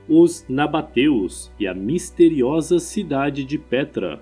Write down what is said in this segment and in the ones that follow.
os nabateus e a misteriosa cidade de Petra.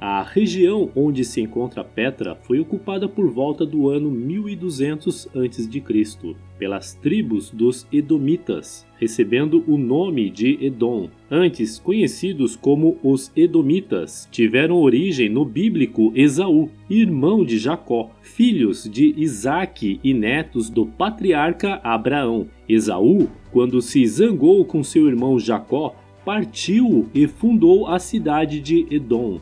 A região onde se encontra Petra foi ocupada por volta do ano 1200 a.C. pelas tribos dos Edomitas, recebendo o nome de Edom. Antes conhecidos como os Edomitas, tiveram origem no bíblico Esaú, irmão de Jacó, filhos de Isaque e netos do patriarca Abraão. Esaú, quando se zangou com seu irmão Jacó, partiu e fundou a cidade de Edom.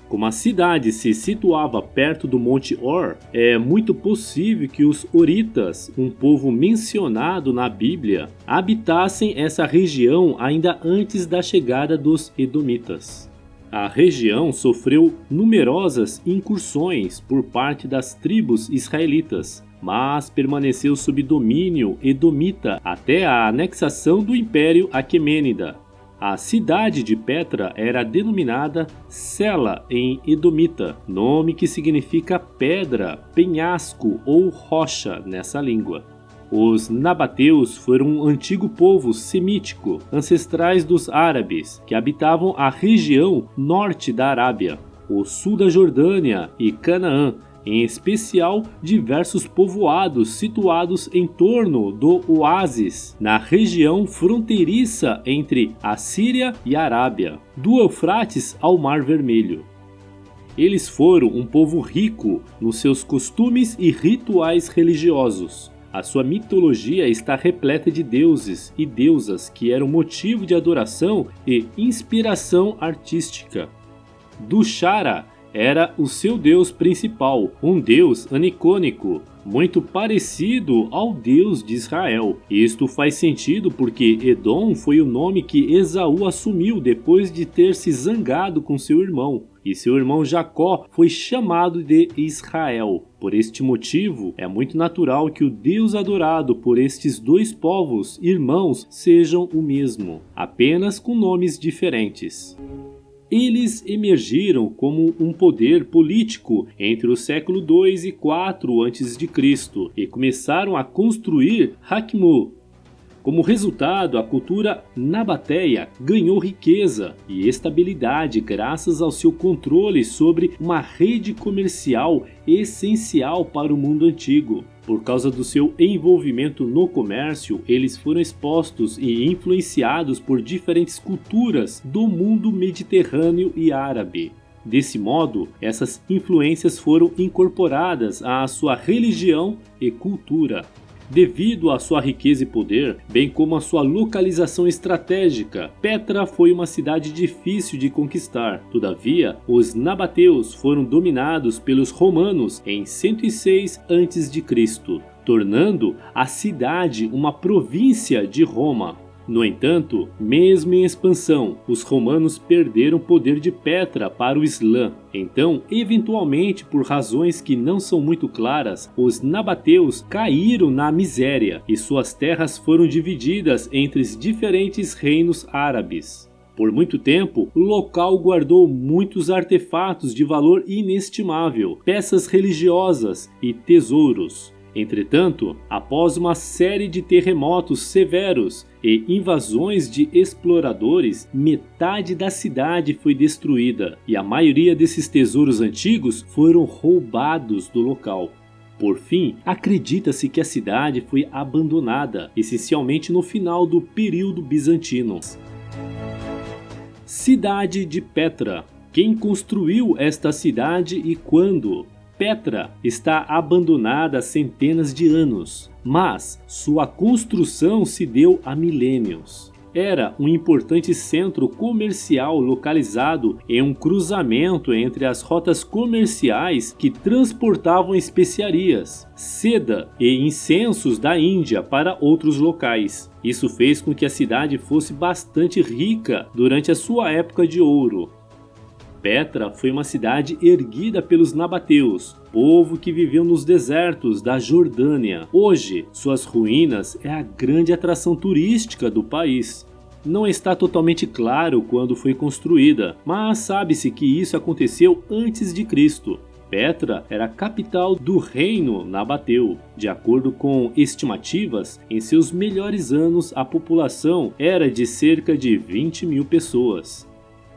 Como a cidade se situava perto do Monte Or, é muito possível que os Horitas, um povo mencionado na Bíblia, habitassem essa região ainda antes da chegada dos Edomitas. A região sofreu numerosas incursões por parte das tribos israelitas, mas permaneceu sob domínio edomita até a anexação do Império Aquemênida. A cidade de Petra era denominada Sela em edomita, nome que significa pedra, penhasco ou rocha nessa língua. Os nabateus foram um antigo povo semítico, ancestrais dos árabes, que habitavam a região norte da Arábia, o sul da Jordânia e Canaã, em especial diversos povoados situados em torno do oásis, na região fronteiriça entre a Síria e a Arábia, do Eufrates ao Mar Vermelho. Eles foram um povo rico nos seus costumes e rituais religiosos. A sua mitologia está repleta de deuses e deusas que eram motivo de adoração e inspiração artística. Dushara era o seu deus principal, um deus anicônico, muito parecido ao Deus de Israel. Isto faz sentido porque Edom foi o nome que Esaú assumiu depois de ter se zangado com seu irmão, e seu irmão Jacó foi chamado de Israel. Por este motivo, é muito natural que o Deus adorado por estes dois povos irmãos sejam o mesmo, apenas com nomes diferentes. Eles emergiram como um poder político entre o século II e IV a.C. e começaram a construir Hakmu. Como resultado, a cultura nabateia ganhou riqueza e estabilidade graças ao seu controle sobre uma rede comercial essencial para o mundo antigo. Por causa do seu envolvimento no comércio, eles foram expostos e influenciados por diferentes culturas do mundo mediterrâneo e árabe. Desse modo, essas influências foram incorporadas à sua religião e cultura. Devido à sua riqueza e poder, bem como à sua localização estratégica, Petra foi uma cidade difícil de conquistar. Todavia, os nabateus foram dominados pelos romanos em 106 a.C., tornando a cidade uma província de Roma. No entanto, mesmo em expansão, os romanos perderam o poder de Petra para o Islã. Então, eventualmente, por razões que não são muito claras, os nabateus caíram na miséria e suas terras foram divididas entre os diferentes reinos árabes. Por muito tempo, o local guardou muitos artefatos de valor inestimável, peças religiosas e tesouros. Entretanto, após uma série de terremotos severos e invasões de exploradores, metade da cidade foi destruída e a maioria desses tesouros antigos foram roubados do local. Por fim, acredita-se que a cidade foi abandonada, essencialmente no final do período bizantino. Cidade de Petra. Quem construiu esta cidade e quando? Petra está abandonada há centenas de anos, mas sua construção se deu há milênios. Era um importante centro comercial localizado em um cruzamento entre as rotas comerciais que transportavam especiarias, seda e incensos da Índia para outros locais. Isso fez com que a cidade fosse bastante rica durante a sua época de ouro. Petra foi uma cidade erguida pelos nabateus, povo que viveu nos desertos da Jordânia. Hoje, suas ruínas é a grande atração turística do país. Não está totalmente claro quando foi construída, mas sabe-se que isso aconteceu antes de Cristo. Petra era a capital do reino nabateu. De acordo com estimativas, em seus melhores anos a população era de cerca de 20 mil pessoas.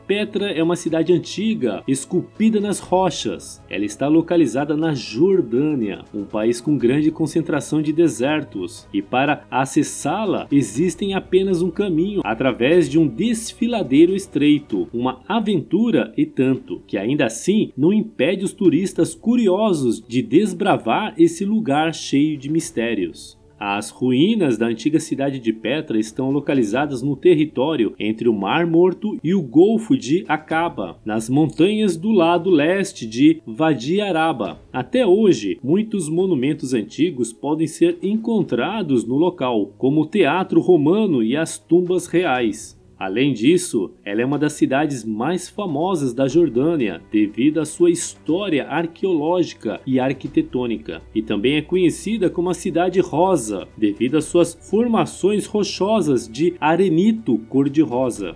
Petra é uma cidade antiga, esculpida nas rochas. Ela está localizada na Jordânia, um país com grande concentração de desertos. E para acessá-la, existem apenas um caminho através de um desfiladeiro estreito, uma aventura e tanto, que ainda assim não impede os turistas curiosos de desbravar esse lugar cheio de mistérios. As ruínas da antiga cidade de Petra estão localizadas no território entre o Mar Morto e o Golfo de Aqaba, nas montanhas do lado leste de Wadi Araba. Até hoje, muitos monumentos antigos podem ser encontrados no local, como o Teatro Romano e as tumbas reais. Além disso, ela é uma das cidades mais famosas da Jordânia devido à sua história arqueológica e arquitetônica, e também é conhecida como a Cidade Rosa devido às suas formações rochosas de arenito cor-de-rosa.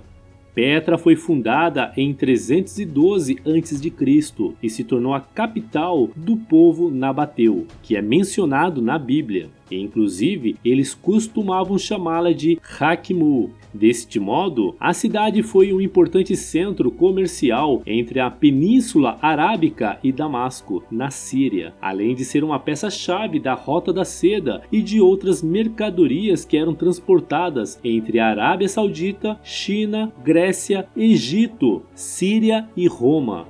Petra foi fundada em 312 a.C. e se tornou a capital do povo nabateu, que é mencionado na Bíblia. E, inclusive, eles costumavam chamá-la de Hakmu. Deste modo, a cidade foi um importante centro comercial entre a Península Arábica e Damasco, na Síria, além de ser uma peça-chave da Rota da Seda e de outras mercadorias que eram transportadas entre a Arábia Saudita, China, Grécia, Egito, Síria e Roma.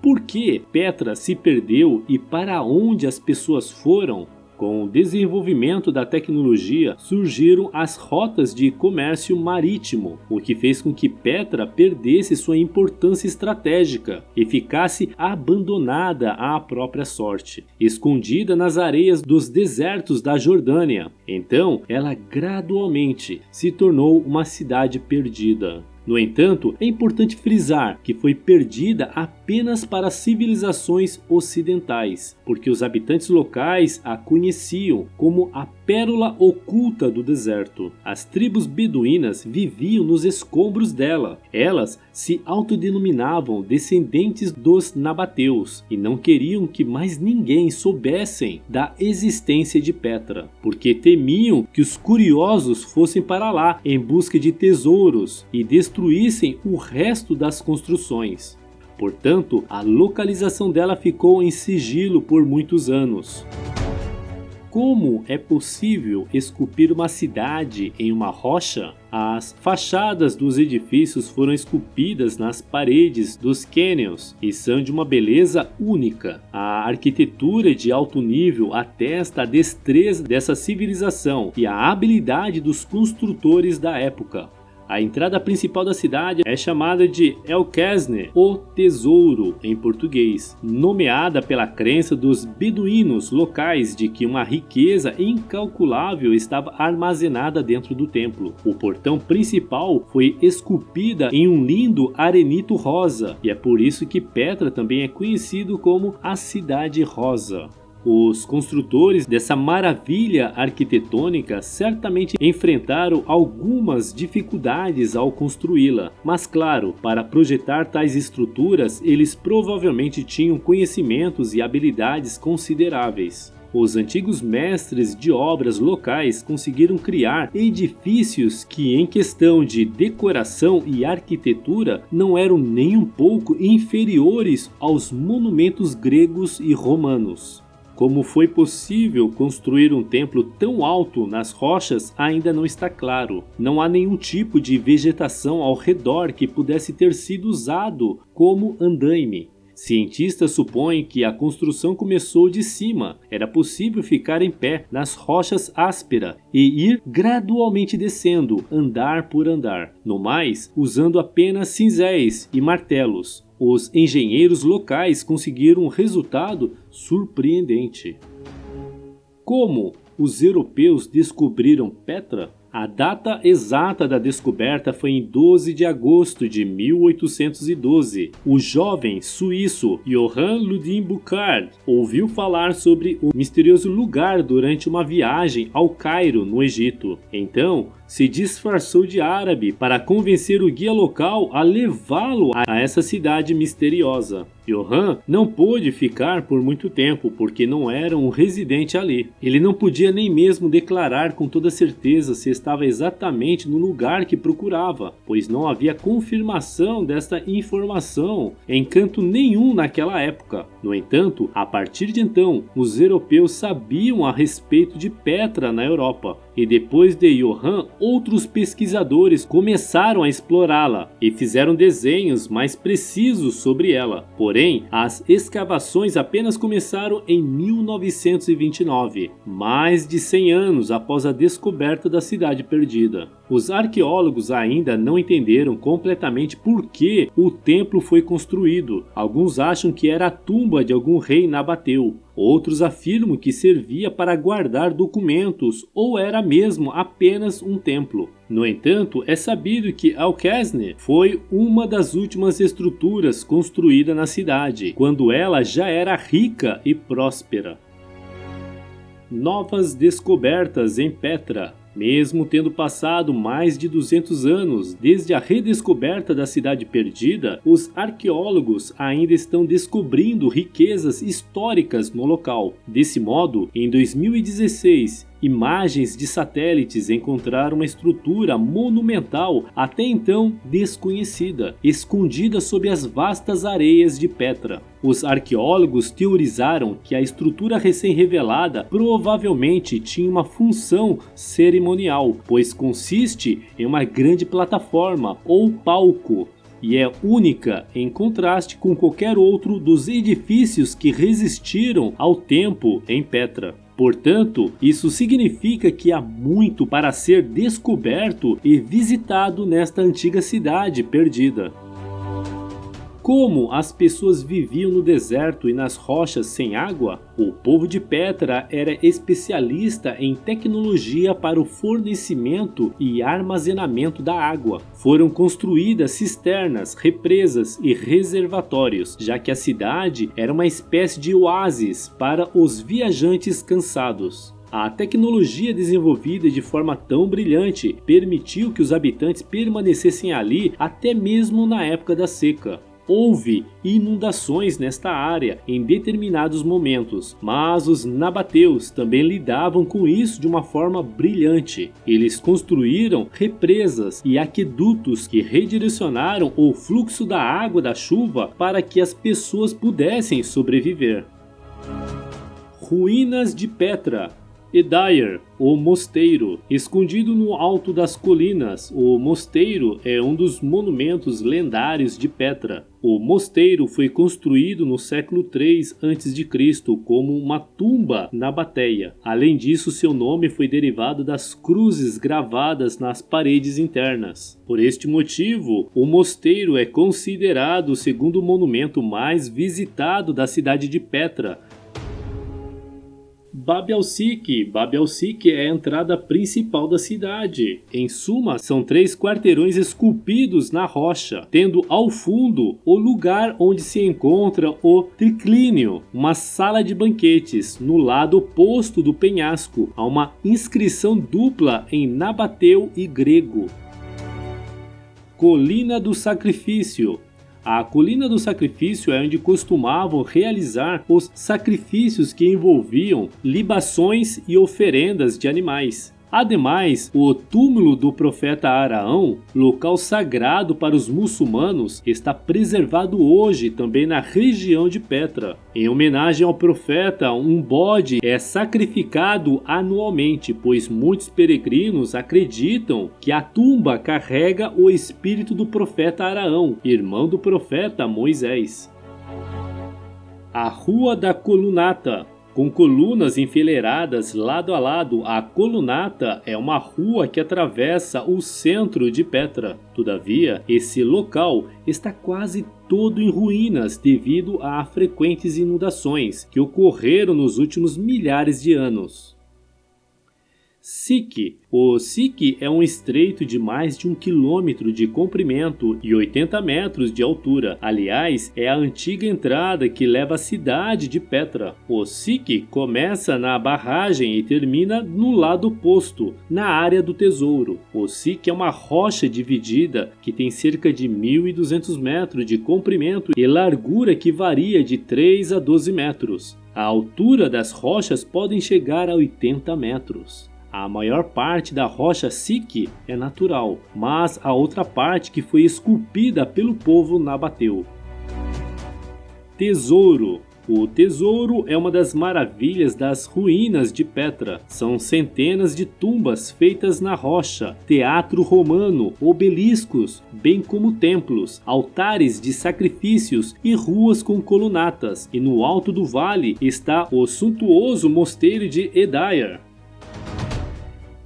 Por que Petra se perdeu e para onde as pessoas foram? Com o desenvolvimento da tecnologia, surgiram as rotas de comércio marítimo, o que fez com que Petra perdesse sua importância estratégica e ficasse abandonada à própria sorte, escondida nas areias dos desertos da Jordânia. Então, ela gradualmente se tornou uma cidade perdida. No entanto, é importante frisar que foi perdida apenas para as civilizações ocidentais, porque os habitantes locais a conheciam como a pérola oculta do deserto. As tribos beduínas viviam nos escombros dela. Elas se autodenominavam descendentes dos nabateus e não queriam que mais ninguém soubessem da existência de Petra, porque temiam que os curiosos fossem para lá em busca de tesouros e destruíssem o resto das construções. Portanto, a localização dela ficou em sigilo por muitos anos. Como é possível esculpir uma cidade em uma rocha? As fachadas dos edifícios foram esculpidas nas paredes dos cânions e são de uma beleza única. A arquitetura de alto nível atesta a destreza dessa civilização e a habilidade dos construtores da época. A entrada principal da cidade é chamada de El Kesne, o Tesouro, em português, nomeada pela crença dos beduínos locais de que uma riqueza incalculável estava armazenada dentro do templo. O portão principal foi esculpida em um lindo arenito rosa, e é por isso que Petra também é conhecido como a Cidade Rosa. Os construtores dessa maravilha arquitetônica certamente enfrentaram algumas dificuldades ao construí-la, mas claro, para projetar tais estruturas eles provavelmente tinham conhecimentos e habilidades consideráveis. Os antigos mestres de obras locais conseguiram criar edifícios que, em questão de decoração e arquitetura, não eram nem um pouco inferiores aos monumentos gregos e romanos. Como foi possível construir um templo tão alto nas rochas ainda não está claro. Não há nenhum tipo de vegetação ao redor que pudesse ter sido usado como andaime. Cientistas supõem que a construção começou de cima. Era possível ficar em pé nas rochas ásperas e ir gradualmente descendo, andar por andar. No mais, usando apenas cinzéis e martelos. Os engenheiros locais conseguiram um resultado surpreendente. Como os europeus descobriram Petra? A data exata da descoberta foi em 12 de agosto de 1812. O jovem suíço Johann Ludwig Burckhardt ouviu falar sobre o misterioso lugar durante uma viagem ao Cairo, no Egito. Então, se disfarçou de árabe para convencer o guia local a levá-lo a essa cidade misteriosa. Johann não pôde ficar por muito tempo porque não era um residente ali. Ele não podia nem mesmo declarar com toda certeza se estava exatamente no lugar que procurava, pois não havia confirmação desta informação em canto nenhum naquela época. No entanto, a partir de então, os europeus sabiam a respeito de Petra na Europa. E depois de Johann, outros pesquisadores começaram a explorá-la e fizeram desenhos mais precisos sobre ela. Porém, as escavações apenas começaram em 1929, mais de 100 anos após a descoberta da cidade perdida. Os arqueólogos ainda não entenderam completamente por que o templo foi construído. Alguns acham que era a tumba de algum rei nabateu. Outros afirmam que servia para guardar documentos ou era mesmo apenas um templo. No entanto, é sabido que Alcesne foi uma das últimas estruturas construídas na cidade, quando ela já era rica e próspera. Novas descobertas em Petra. Mesmo tendo passado mais de 200 anos desde a redescoberta da cidade perdida, os arqueólogos ainda estão descobrindo riquezas históricas no local. Desse modo, em 2016, imagens de satélites encontraram uma estrutura monumental até então desconhecida, escondida sob as vastas areias de Petra. Os arqueólogos teorizaram que a estrutura recém-revelada provavelmente tinha uma função cerimonial, pois consiste em uma grande plataforma ou palco e é única em contraste com qualquer outro dos edifícios que resistiram ao tempo em Petra. Portanto, isso significa que há muito para ser descoberto e visitado nesta antiga cidade perdida. Como as pessoas viviam no deserto e nas rochas sem água, o povo de Petra era especialista em tecnologia para o fornecimento e armazenamento da água. Foram construídas cisternas, represas e reservatórios, já que a cidade era uma espécie de oásis para os viajantes cansados. A tecnologia desenvolvida de forma tão brilhante permitiu que os habitantes permanecessem ali até mesmo na época da seca. Houve inundações nesta área em determinados momentos, mas os nabateus também lidavam com isso de uma forma brilhante. Eles construíram represas e aquedutos que redirecionaram o fluxo da água da chuva para que as pessoas pudessem sobreviver. Ruínas de Petra. Edair, o mosteiro. Escondido no alto das colinas, o mosteiro é um dos monumentos lendários de Petra. O mosteiro foi construído no século III a.C. como uma tumba nabateia. Além disso, seu nome foi derivado das cruzes gravadas nas paredes internas. Por este motivo, o mosteiro é considerado o segundo monumento mais visitado da cidade de Petra. Bab el-Sik. Bab el-Sik é a entrada principal da cidade. Em suma, são 3 quarteirões esculpidos na rocha, tendo ao fundo o lugar onde se encontra o triclínio, uma sala de banquetes. No lado oposto do penhasco, há uma inscrição dupla em nabateu e grego. Colina do Sacrifício. A Colina do Sacrifício é onde costumavam realizar os sacrifícios que envolviam libações e oferendas de animais. Ademais, o túmulo do profeta Araão, local sagrado para os muçulmanos, está preservado hoje também na região de Petra. Em homenagem ao profeta, um bode é sacrificado anualmente, pois muitos peregrinos acreditam que a tumba carrega o espírito do profeta Araão, irmão do profeta Moisés. A Rua da Colunata. Com colunas enfileiradas lado a lado, a Colunata é uma rua que atravessa o centro de Petra. Todavia, esse local está quase todo em ruínas devido a frequentes inundações que ocorreram nos últimos milhares de anos. Sikh. O Sikh é um estreito de mais de 1 quilômetro de comprimento e 80 metros de altura. Aliás, é a antiga entrada que leva à cidade de Petra. O Sikh começa na barragem e termina no lado oposto, na área do tesouro. O Sikh é uma rocha dividida que tem cerca de 1.200 metros de comprimento e largura que varia de 3 a 12 metros. A altura das rochas podem chegar a 80 metros. A maior parte da rocha Sikh é natural, mas a outra parte que foi esculpida pelo povo nabateu. Tesouro. O tesouro é uma das maravilhas das ruínas de Petra. São centenas de tumbas feitas na rocha, teatro romano, obeliscos, bem como templos, altares de sacrifícios e ruas com colunatas. E no alto do vale está o suntuoso mosteiro de Edhyar.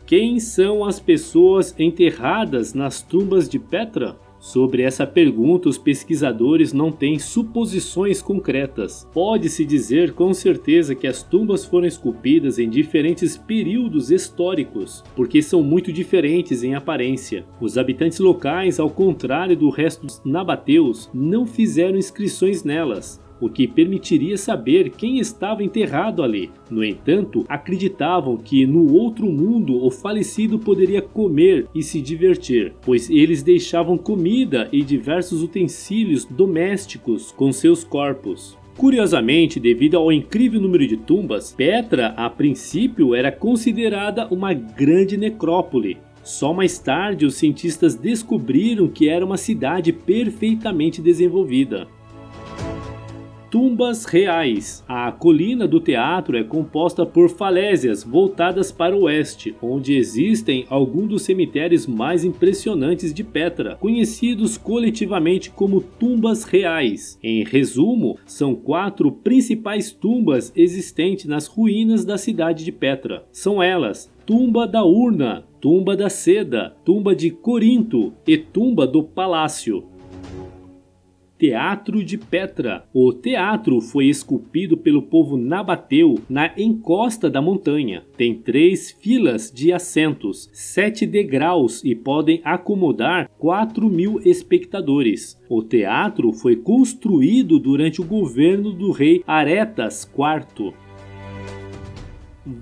Quem são as pessoas enterradas nas tumbas de Petra? Sobre essa pergunta, os pesquisadores não têm suposições concretas. Pode-se dizer com certeza que as tumbas foram esculpidas em diferentes períodos históricos, porque são muito diferentes em aparência. Os habitantes locais, ao contrário do resto dos nabateus, não fizeram inscrições nelas, o que permitiria saber quem estava enterrado ali. No entanto, acreditavam que no outro mundo o falecido poderia comer e se divertir, pois eles deixavam comida e diversos utensílios domésticos com seus corpos. Curiosamente, devido ao incrível número de tumbas, Petra a princípio era considerada uma grande necrópole. Só mais tarde os cientistas descobriram que era uma cidade perfeitamente desenvolvida. Tumbas reais. A colina do teatro é composta por falésias voltadas para o oeste, onde existem alguns dos cemitérios mais impressionantes de Petra, conhecidos coletivamente como tumbas reais. Em resumo, são 4 principais tumbas existentes nas ruínas da cidade de Petra. São elas: Tumba da Urna, Tumba da Seda, Tumba de Corinto e Tumba do Palácio. Teatro de Petra. O teatro foi esculpido pelo povo nabateu na encosta da montanha. Tem 3 filas de assentos, 7 degraus e podem acomodar 4.000 espectadores. O teatro foi construído durante o governo do rei Aretas IV.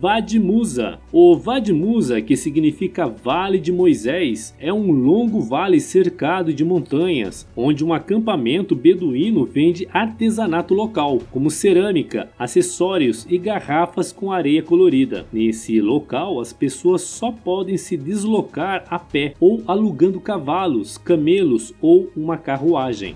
Wadi Musa. O Wadi Musa, que significa Vale de Moisés, é um longo vale cercado de montanhas, onde um acampamento beduíno vende artesanato local, como cerâmica, acessórios e garrafas com areia colorida. Nesse local, as pessoas só podem se deslocar a pé ou alugando cavalos, camelos ou uma carruagem.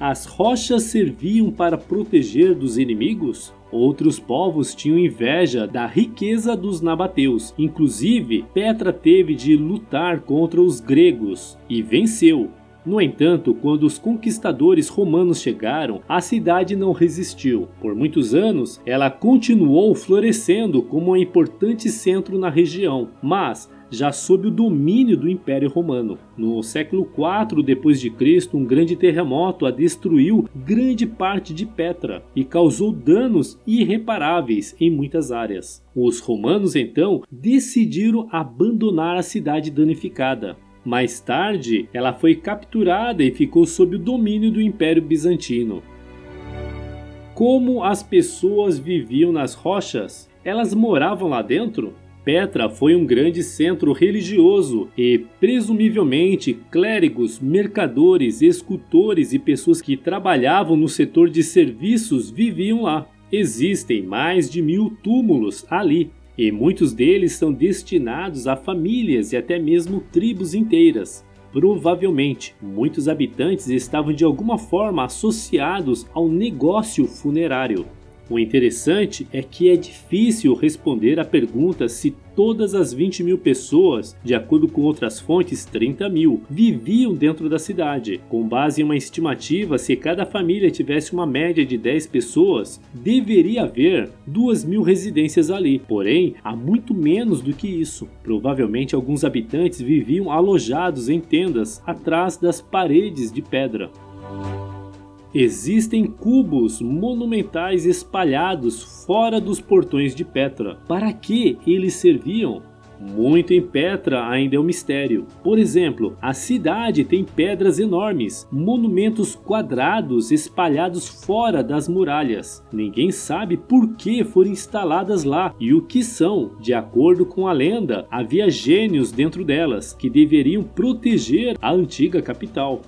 As rochas serviam para proteger dos inimigos? Outros povos tinham inveja da riqueza dos nabateus. Inclusive, Petra teve de lutar contra os gregos e venceu. No entanto, quando os conquistadores romanos chegaram, a cidade não resistiu. Por muitos anos, ela continuou florescendo como um importante centro na região, mas já sob o domínio do Império Romano. No século IV d.C., um grande terremoto a destruiu grande parte de Petra e causou danos irreparáveis em muitas áreas. Os romanos então decidiram abandonar a cidade danificada. Mais tarde, ela foi capturada e ficou sob o domínio do Império Bizantino. Como as pessoas viviam nas rochas? Elas moravam lá dentro? Petra foi um grande centro religioso e, presumivelmente, clérigos, mercadores, escultores e pessoas que trabalhavam no setor de serviços viviam lá. Existem mais de 1.000 túmulos ali, e muitos deles são destinados a famílias e até mesmo tribos inteiras. Provavelmente, muitos habitantes estavam de alguma forma associados ao negócio funerário. O interessante é que é difícil responder à pergunta se todas as 20.000 pessoas, de acordo com outras fontes 30.000, viviam dentro da cidade. Com base em uma estimativa, se cada família tivesse uma média de 10 pessoas, deveria haver 2.000 residências ali. Porém, há muito menos do que isso. Provavelmente alguns habitantes viviam alojados em tendas atrás das paredes de pedra. Existem cubos monumentais espalhados fora dos portões de Petra. Para que eles serviam? Muito em Petra ainda é um mistério. Por exemplo, a cidade tem pedras enormes, monumentos quadrados espalhados fora das muralhas. Ninguém sabe por que foram instaladas lá e o que são. De acordo com a lenda, havia gênios dentro delas que deveriam proteger a antiga capital.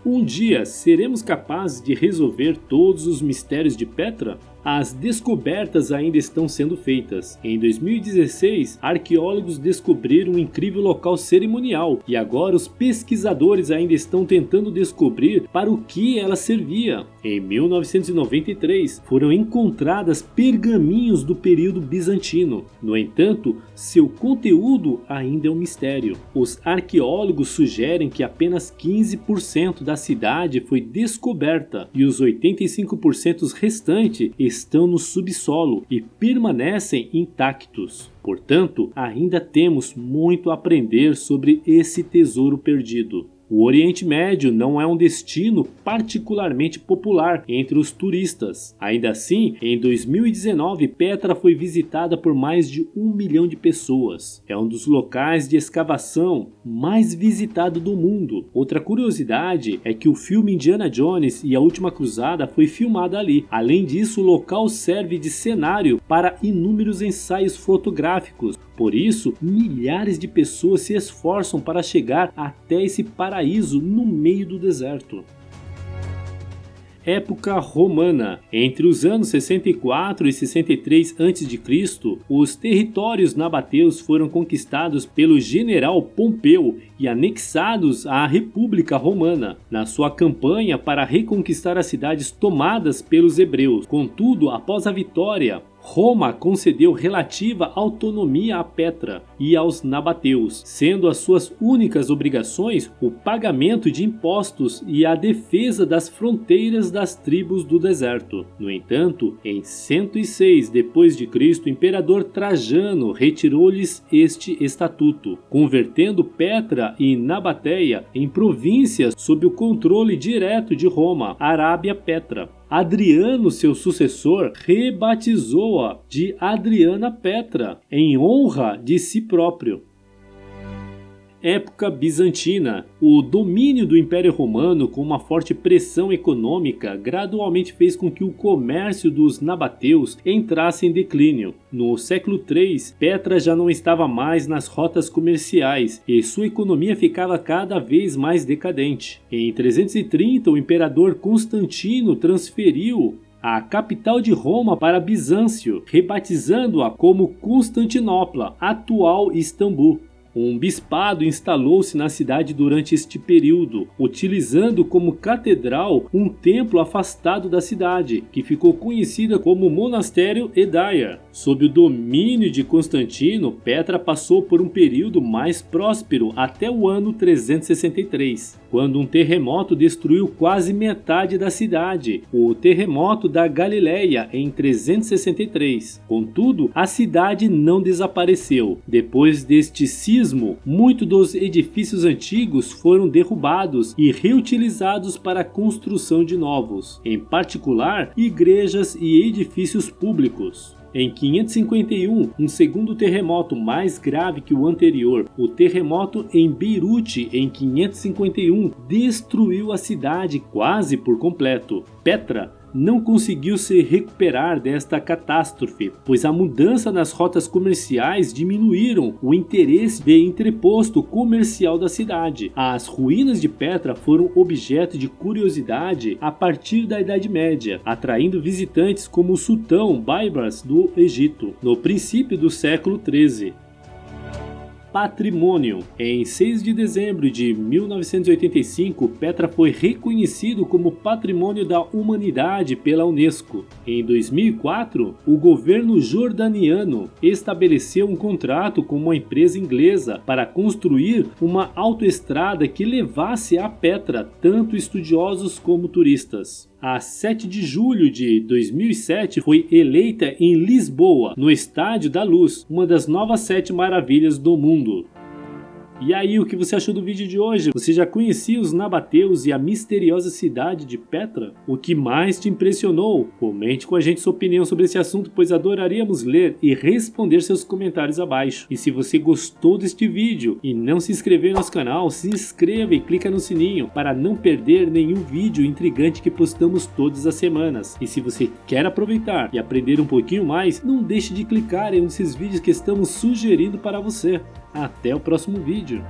Um dia seremos capazes de resolver todos os mistérios de Petra? As descobertas ainda estão sendo feitas. Em 2016, arqueólogos descobriram um incrível local cerimonial e agora os pesquisadores ainda estão tentando descobrir para o que ela servia. Em 1993, foram encontradas pergaminhos do período bizantino. No entanto, seu conteúdo ainda é um mistério. Os arqueólogos sugerem que apenas 15% da cidade foi descoberta e os 85% restantes estão no subsolo e permanecem intactos. Portanto, ainda temos muito a aprender sobre esse tesouro perdido. O Oriente Médio não é um destino particularmente popular entre os turistas. Ainda assim, em 2019, Petra foi visitada por mais de 1 milhão de pessoas. É um dos locais de escavação mais visitado do mundo. Outra curiosidade é que o filme Indiana Jones e a Última Cruzada foi filmado ali. Além disso, o local serve de cenário para inúmeros ensaios fotográficos. Por isso, milhares de pessoas se esforçam para chegar até esse paraíso no meio do deserto. Época romana. Entre os anos 64 e 63 a.C., os territórios nabateus foram conquistados pelo general Pompeu e anexados à República Romana, na sua campanha para reconquistar as cidades tomadas pelos hebreus. Contudo, após a vitória, Roma concedeu relativa autonomia a Petra e aos nabateus, sendo as suas únicas obrigações o pagamento de impostos e a defesa das fronteiras das tribos do deserto. No entanto, em 106 d.C., o imperador Trajano retirou-lhes este estatuto, convertendo Petra e Nabateia em províncias sob o controle direto de Roma, Arábia Petra. Adriano, seu sucessor, rebatizou-a de Adriana Petra, em honra de si próprio. Época bizantina. O domínio do Império Romano, com uma forte pressão econômica, gradualmente fez com que o comércio dos nabateus entrasse em declínio. No século III, Petra já não estava mais nas rotas comerciais e sua economia ficava cada vez mais decadente. Em 330, o imperador Constantino transferiu a capital de Roma para Bizâncio, rebatizando-a como Constantinopla, atual Istambul. Um bispado instalou-se na cidade durante este período, utilizando como catedral um templo afastado da cidade, que ficou conhecida como Monastério Edaia. Sob o domínio de Constantino, Petra passou por um período mais próspero até o ano 363, quando um terremoto destruiu quase metade da cidade, o terremoto da Galileia em 363. Contudo, a cidade não desapareceu. Depois deste sismo, muitos dos edifícios antigos foram derrubados e reutilizados para a construção de novos, em particular igrejas e edifícios públicos. Em 551, um segundo terremoto mais grave que o anterior, o terremoto em Beirute em 551, destruiu a cidade quase por completo. Petra não conseguiu se recuperar desta catástrofe, pois a mudança nas rotas comerciais diminuíram o interesse de entreposto comercial da cidade. As ruínas de Petra foram objeto de curiosidade a partir da Idade Média, atraindo visitantes como o sultão Baybars do Egito, no princípio do século XIII. Patrimônio. Em 6 de dezembro de 1985, Petra foi reconhecido como Patrimônio da Humanidade pela Unesco. Em 2004, o governo jordaniano estabeleceu um contrato com uma empresa inglesa para construir uma autoestrada que levasse a Petra tanto estudiosos como turistas. A 7 de julho de 2007 foi eleita em Lisboa, no Estádio da Luz, uma das novas 7 maravilhas do mundo. E aí, o que você achou do vídeo de hoje? Você já conhecia os nabateus e a misteriosa cidade de Petra? O que mais te impressionou? Comente com a gente sua opinião sobre esse assunto, pois adoraríamos ler e responder seus comentários abaixo. E se você gostou deste vídeo e não se inscreveu no nosso canal, se inscreva e clica no sininho para não perder nenhum vídeo intrigante que postamos todas as semanas. E se você quer aproveitar e aprender um pouquinho mais, não deixe de clicar em um desses vídeos que estamos sugerindo para você. Até o próximo vídeo.